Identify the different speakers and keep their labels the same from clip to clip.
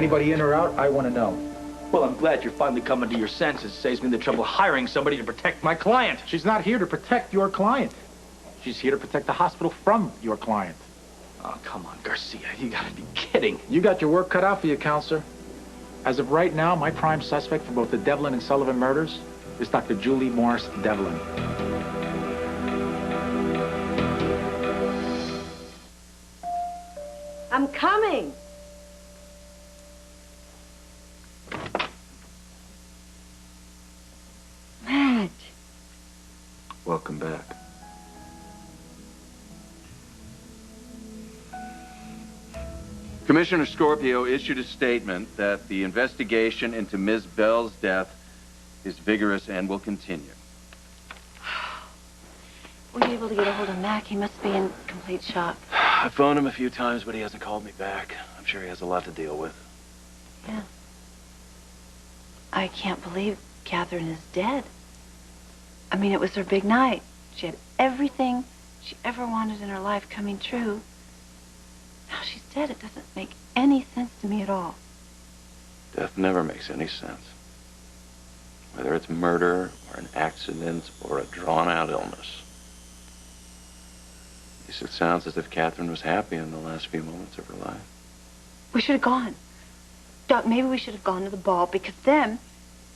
Speaker 1: Anybody in or out, I want to know.
Speaker 2: Well, I'm glad you're finally coming to your senses. Saves me the trouble hiring somebody to protect my client.
Speaker 1: She's not here to protect your client. She's here to protect the hospital from your client.
Speaker 2: Oh, come on, Garcia. You gotta be kidding.
Speaker 1: You got your work cut out for you, counselor. As of right now, my prime suspect for both the Devlin and Sullivan murders is Dr. Julie Morris Devlin.
Speaker 3: I'm coming. Matt.
Speaker 4: Welcome back. Commissioner Scorpio issued a statement that the investigation into Ms. Bell's death is vigorous and will continue.
Speaker 5: Were you able to get a hold of Mac? He must be in complete shock.
Speaker 6: I phoned him a few times, but he hasn't called me back. I'm sure he has a lot to deal with.
Speaker 5: Yeah. I can't believe Catherine is dead. I mean, it was her big night. She had everything she ever wanted in her life coming true. Now she's dead. It doesn't make any sense to me at all.
Speaker 6: Death never makes any sense. Whether it's murder, or an accident, or a drawn-out illness. At least it sounds as if Catherine was happy in the last few moments of her life.
Speaker 5: We should have gone. Doc, maybe we should have gone to the ball, because then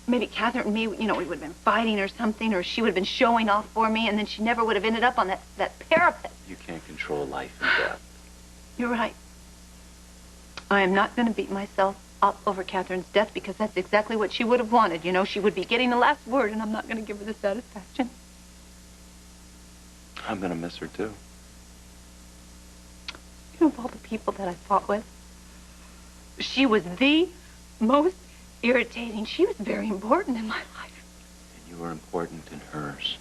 Speaker 5: maybe Catherine and me, you know, we would have been fighting or something, or she would have been showing off for me, and then she never would have ended up on that parapet.
Speaker 6: You can't control life and death.
Speaker 5: You're right. I am not going to beat myself up over Catherine's death, because that's exactly what she would have wanted. You know, she would be getting the last word, and I'm not going to give her the satisfaction.
Speaker 6: I'm going to miss her, too.
Speaker 5: You know, of all the people that I fought with, she was the most irritating. She was very important in my life.
Speaker 6: And you were important in hers.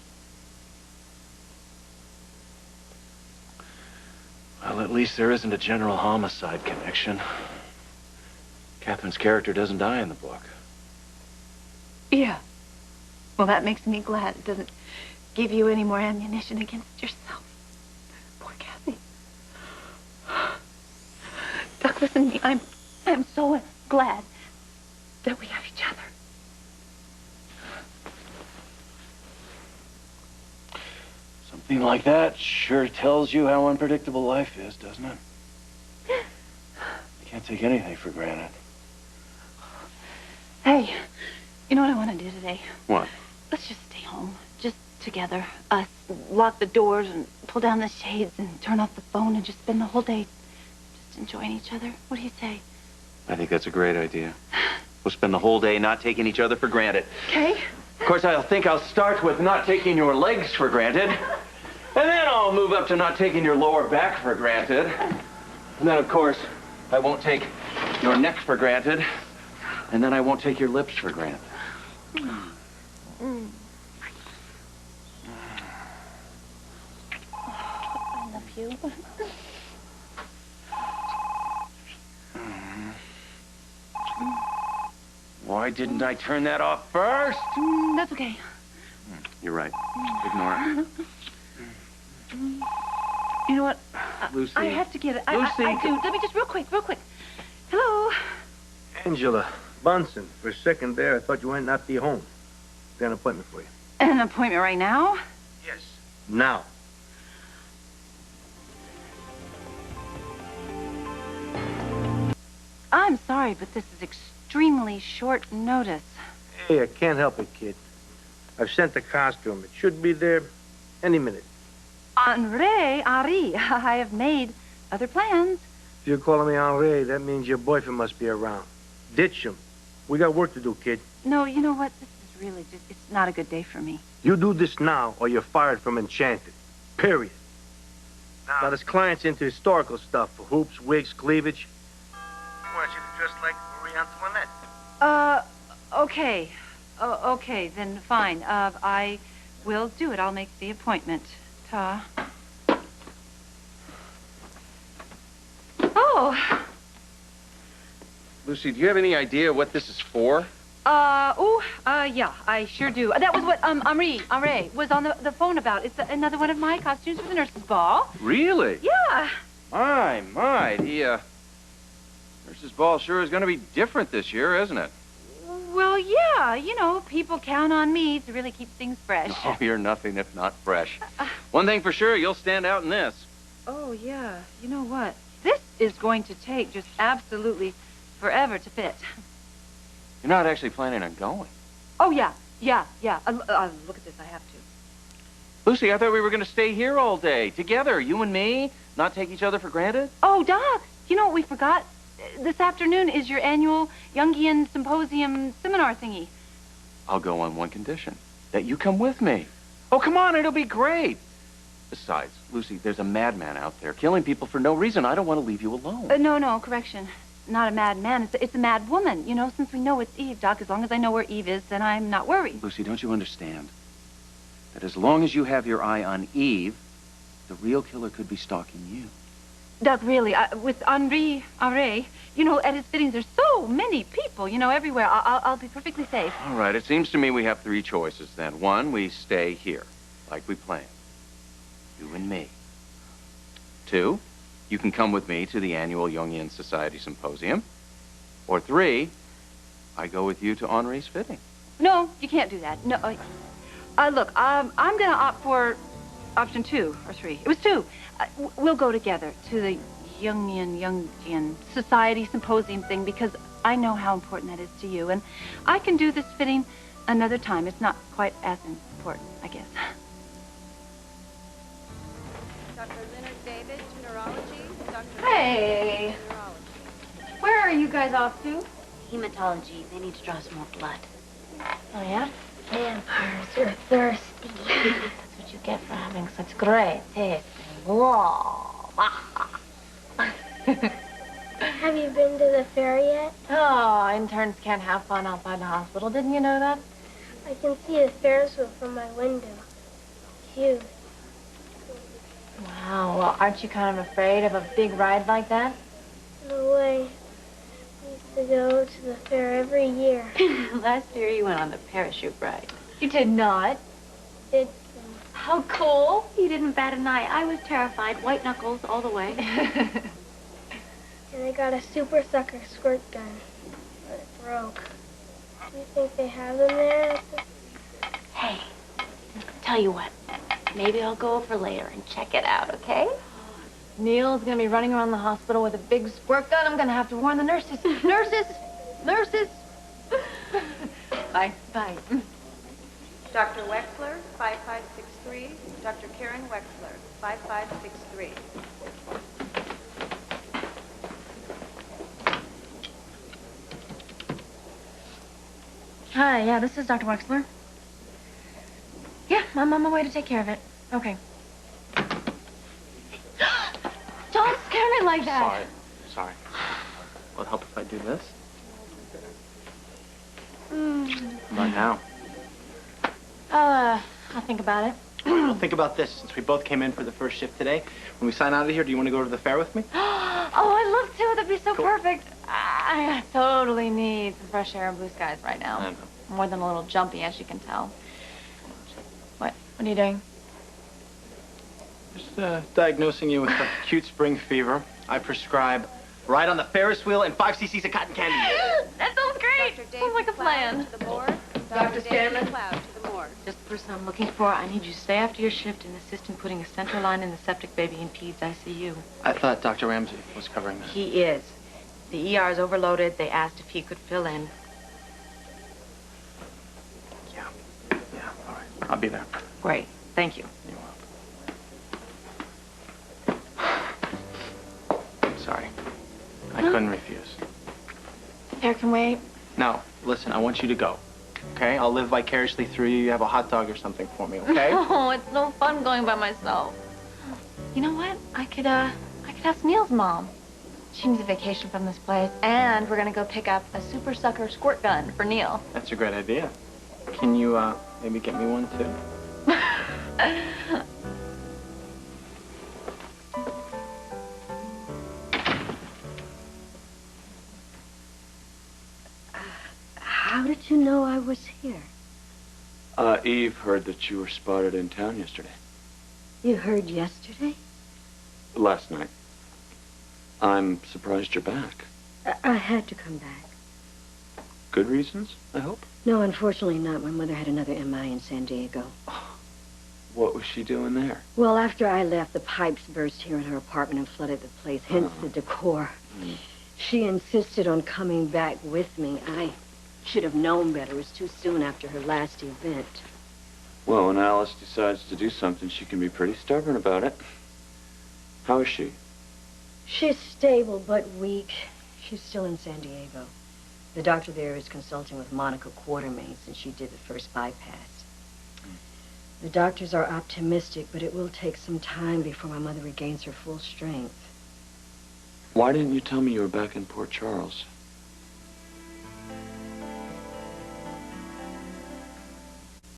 Speaker 6: Well, at least there isn't a general homicide connection. Catherine's character doesn't die in the book.
Speaker 5: Yeah. Well, that makes me glad. It doesn't give you any more ammunition against yourself. Poor Kathy. Doc, listen to me. I'm so glad that we have each other.
Speaker 6: Something like that sure tells you how unpredictable life is, doesn't it? You can't take anything for granted.
Speaker 5: Hey, you know what I want to do today?
Speaker 6: What?
Speaker 5: Let's just stay home, just together. Us, lock the doors and pull down the shades and turn off the phone and just spend the whole day just enjoying each other. What do you say?
Speaker 6: I think that's a great idea. We'll spend the whole day not taking each other for granted.
Speaker 5: Okay.
Speaker 6: Of course, I think I'll start with not taking your legs for granted. And then I'll move up to not taking your lower back for granted. And then, of course, I won't take your neck for granted. And then I won't take your lips for granted.
Speaker 5: I love you.
Speaker 6: Why didn't I turn that off first?
Speaker 5: That's okay.
Speaker 6: You're right. Ignore it.
Speaker 5: You know what?
Speaker 4: Lucy.
Speaker 5: I have to get it.
Speaker 4: Lucy.
Speaker 5: I do. Let me just real quick. Hello.
Speaker 7: Angela Bunsen. For a second there, I thought you might not be home. Got an appointment for you.
Speaker 5: An appointment right now?
Speaker 7: Yes. Now.
Speaker 5: I'm sorry, but this is extremely short notice.
Speaker 7: Hey, I can't help it, kid. I've sent the costume. It should be there any minute.
Speaker 5: Henri, I have made other plans.
Speaker 7: If you're calling me Henri, that means your boyfriend must be around. Ditch him. We got work to do, kid.
Speaker 5: No, you know what? This is really just, it's not a good day for me.
Speaker 7: You do this now, or you're fired from Enchanted. Period. Now, this client's into historical stuff for hoops, wigs, cleavage. I want you to dress like Marie Antoinette.
Speaker 5: Okay. Okay, then fine. I will do it. I'll make the appointment. Ta. Oh.
Speaker 4: Lucy, do you have any idea what this is for?
Speaker 5: Yeah, I sure do. That was what, Henri was on the phone about. It's another one of my costumes for the nurses' ball.
Speaker 4: Really?
Speaker 5: Yeah.
Speaker 4: My, the Nurse's ball sure is going to be different this year, isn't it?
Speaker 5: Well, yeah, you know, people count on me to really keep things fresh.
Speaker 4: Oh, you're nothing if not fresh. One thing for sure, you'll stand out in this.
Speaker 5: Oh, yeah. You know what? This is going to take just absolutely forever to fit.
Speaker 4: You're not actually planning on going.
Speaker 5: Oh, yeah. Look at this. I have to.
Speaker 4: Lucy, I thought we were going to stay here all day, together, you and me, not take each other for granted.
Speaker 5: Oh, Doc, you know what we forgot? This afternoon is your annual Jungian Symposium seminar thingy.
Speaker 4: I'll go on one condition, that you come with me. Oh, come on, it'll be great. Besides, Lucy, there's a madman out there killing people for no reason. I don't want to leave you alone.
Speaker 5: No, correction. Not a madman. It's a mad woman. You know, since we know it's Eve, Doc, as long as I know where Eve is, then I'm not worried.
Speaker 4: Lucy, don't you understand that as long as you have your eye on Eve, the real killer could be stalking you?
Speaker 5: Doc, really, with Henri, you know, at his fittings, there's so many people, you know, everywhere. I'll be perfectly safe.
Speaker 4: All right, it seems to me we have three choices then. One, we stay here, like we planned. You and me. Two, you can come with me to the annual Jungian Society Symposium. Or three, I go with you to Henri's fitting.
Speaker 5: No, you can't do that. No, look, I'm going to opt for option 2 or 3. It was 2. We'll go together to the Jungian Society Symposium thing because I know how important that is to you. And I can do this fitting another time. It's not quite as important, I guess.
Speaker 3: Dr. Leonard David, to neurology. Dr.
Speaker 5: Hey.
Speaker 3: Neurology.
Speaker 5: Where are you guys off to?
Speaker 8: Hematology. They need to draw some more blood.
Speaker 5: Oh, yeah?
Speaker 8: Vampires are thirsty. That's what you get for having such great taste. Whoa.
Speaker 9: Have you been to the fair yet?
Speaker 8: Oh, interns can't have fun outside the hospital. Didn't you know that?
Speaker 9: I can see the Ferris wheel from my window. Huge.
Speaker 8: Wow. Well, aren't you kind of afraid of a big ride like that?
Speaker 9: No way. We used to go to the fair every year.
Speaker 8: Last year you went on the parachute ride.
Speaker 5: You did not.
Speaker 9: Did
Speaker 8: How cool. You didn't bat an eye. I was terrified. White knuckles all the way.
Speaker 9: And I got a super sucker squirt gun, but it broke. Do you think they have them there?
Speaker 8: Hey, tell you what. Maybe I'll go over later and check it out, okay?
Speaker 5: Neil's gonna be running around the hospital with a big squirt gun. I'm gonna have to warn the nurses. Nurses! Bye.
Speaker 3: Dr. Wexler, 5563. Dr. Karen Wexler, 5563.
Speaker 8: Hi, yeah, this is Dr. Wexler. Yeah, I'm on my way to take care of it. Okay. Don't scare me like that.
Speaker 2: Sorry. Will it help if I do this? How about now?
Speaker 8: I'll think about it.
Speaker 10: Well, think about this. Since we both came in for the first shift today, when we sign out of here, do you want to go to the fair with me?
Speaker 5: Oh, I'd love to. That'd be so perfect. I totally need some fresh air and blue skies right now.
Speaker 2: I know.
Speaker 5: More than a little jumpy, as you can tell. What are you doing?
Speaker 10: Just diagnosing you with acute spring fever. I prescribe ride on the Ferris wheel and 5 cc's of cotton candy.
Speaker 5: That sounds great.
Speaker 3: Dr.
Speaker 5: Sounds like a plan.
Speaker 3: To the morgue.
Speaker 8: Dr.
Speaker 3: David McLeod to the morgue.
Speaker 8: Just the person I'm looking for. I need you to stay after your shift and assist in putting a central line in the septic baby in Peds ICU.
Speaker 10: I thought Dr. Ramsey was covering that.
Speaker 8: He is. The ER is overloaded. They asked if he could fill in.
Speaker 10: Yeah, all right. I'll be there.
Speaker 8: Great. Thank you.
Speaker 10: You're welcome. Sorry. I couldn't refuse.
Speaker 8: Fair can wait.
Speaker 10: No, listen, I want you to go. Okay? I'll live vicariously through you. You have a hot dog or something for me, okay?
Speaker 5: Oh, it's no fun going by myself. You know what? I could ask Neil's mom. She needs a vacation from this place, and we're gonna go pick up a super sucker squirt gun for Neil.
Speaker 10: That's a great idea. Can you, maybe get me one, too?
Speaker 9: How did you know I was here?
Speaker 11: Eve heard that you were spotted in town yesterday.
Speaker 9: You heard yesterday?
Speaker 11: Last night. I'm surprised you're back.
Speaker 12: I had to come back.
Speaker 11: Good reasons, I hope?
Speaker 12: No, unfortunately not. My mother had another MI in San Diego.
Speaker 11: What was she doing there?
Speaker 12: Well, after I left, the pipes burst here in her apartment and flooded the place, hence the decor. She insisted on coming back with me. I should have known better. It was too soon after her last event.
Speaker 11: Well, when Alice decides to do something, she can be pretty stubborn about it. How is she?
Speaker 12: She's stable but weak. She's still in San Diego. The doctor there is consulting with Monica Quartermain since she did the first bypass. The doctors are optimistic, but it will take some time before my mother regains her full strength.
Speaker 11: Why didn't you tell me you were back in Port Charles?